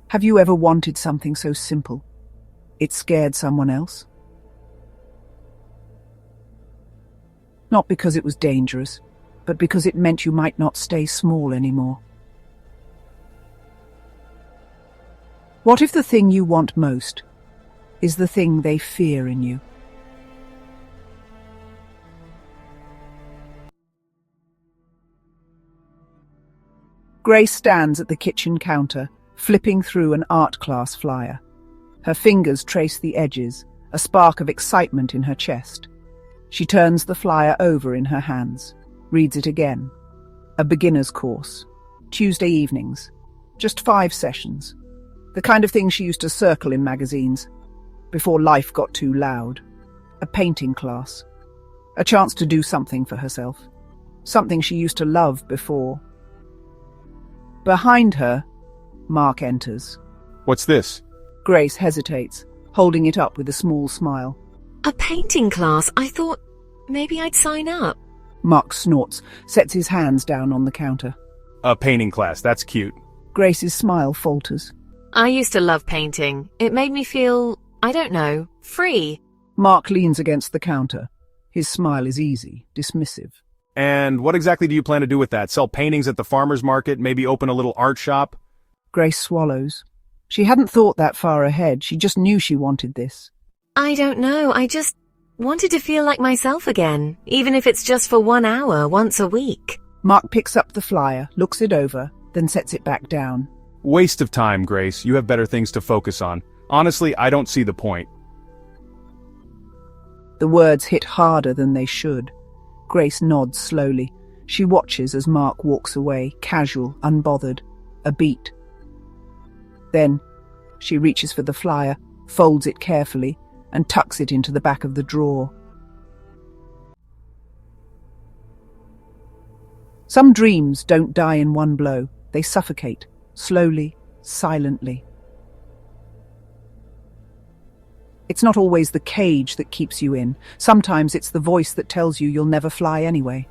Have you ever wanted something so simple it scared someone else? Not because it was dangerous, but because it meant you might not stay small anymore. What if the thing you want most is the thing they fear in you? Grace stands at the kitchen counter, flipping through an art class flyer. Her fingers trace the edges, a spark of excitement in her chest. She turns the flyer over in her hands, reads it again. A beginner's course. Tuesday evenings. Just 5 sessions. The kind of thing she used to circle in magazines, before life got too loud. A painting class. A chance to do something for herself. Something she used to love before. Behind her, Mark enters. What's this? Grace hesitates, holding it up with a small smile. A painting class. I thought maybe I'd sign up. Mark snorts, sets his hands down on the counter. A painting class, that's cute. Grace's smile falters. I used to love painting. It made me feel, I don't know, free. Mark leans against the counter. His smile is easy, dismissive. And what exactly do you plan to do with that? Sell paintings at the farmer's market? Maybe open a little art shop? Grace swallows. She hadn't thought that far ahead. She just knew she wanted this. I don't know. I just wanted to feel like myself again, even if it's just for 1 hour, once a week. Mark picks up the flyer, looks it over, then sets it back down. Waste of time, Grace. You have better things to focus on. Honestly, I don't see the point. The words hit harder than they should. Grace nods slowly. She watches as Mark walks away, casual, unbothered, a beat. Then she reaches for the flyer, folds it carefully, and tucks it into the back of the drawer. Some dreams don't die in one blow. They suffocate, slowly, silently. It's not always the cage that keeps you in. Sometimes it's the voice that tells you you'll never fly anyway.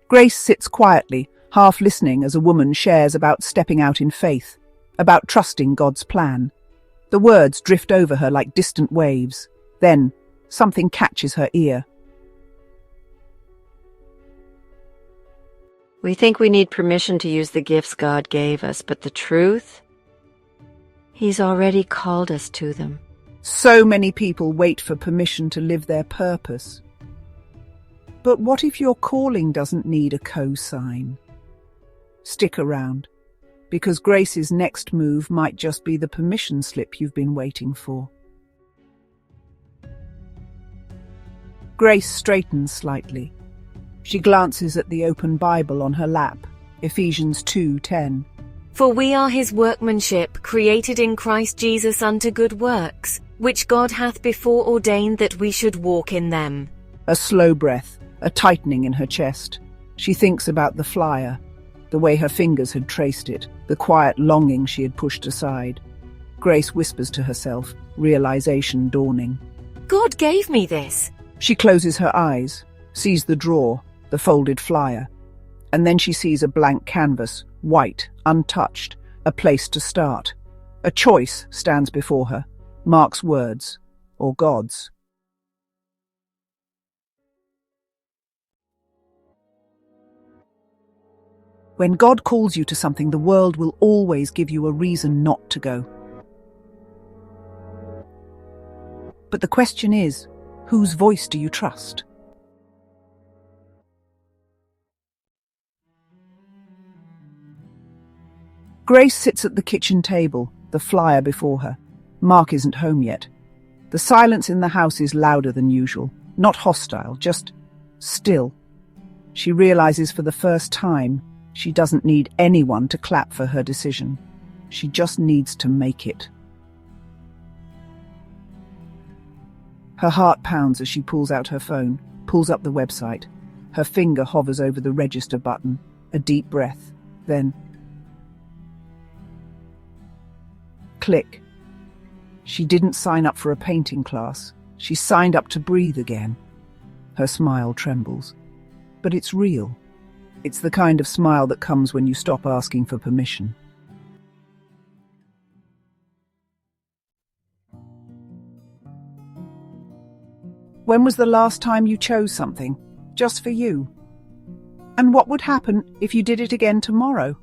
Grace sits quietly, half listening as a woman shares about stepping out in faith, about trusting God's plan. The words drift over her like distant waves. Then, something catches her ear. We think we need permission to use the gifts God gave us, but the truth? He's already called us to them. So many people wait for permission to live their purpose. But what if your calling doesn't need a cosign? Stick around, because Grace's next move might just be the permission slip you've been waiting for. Grace straightens slightly. She glances at the open Bible on her lap, Ephesians 2:10. For we are his workmanship, created in Christ Jesus unto good works, which God hath before ordained that we should walk in them. A slow breath, a tightening in her chest. She thinks about the flyer, the way her fingers had traced it, the quiet longing she had pushed aside. Grace whispers to herself, realization dawning. God gave me this. She closes her eyes, sees the drawer, the folded flyer, and then she sees a blank canvas, white, untouched, a place to start. A choice stands before her, Mark's words, or God's. When God calls you to something, the world will always give you a reason not to go. But the question is, whose voice do you trust? Grace sits at the kitchen table, the flyer before her. Mark isn't home yet. The silence in the house is louder than usual, not hostile, just still. She realizes for the first time she doesn't need anyone to clap for her decision. She just needs to make it. Her heart pounds as she pulls out her phone, pulls up the website. Her finger hovers over the register button. A deep breath. Then click. She didn't sign up for a painting class. She signed up to breathe again. Her smile trembles. But it's real. It's the kind of smile that comes when you stop asking for permission. When was the last time you chose something, just for you? And what would happen if you did it again tomorrow?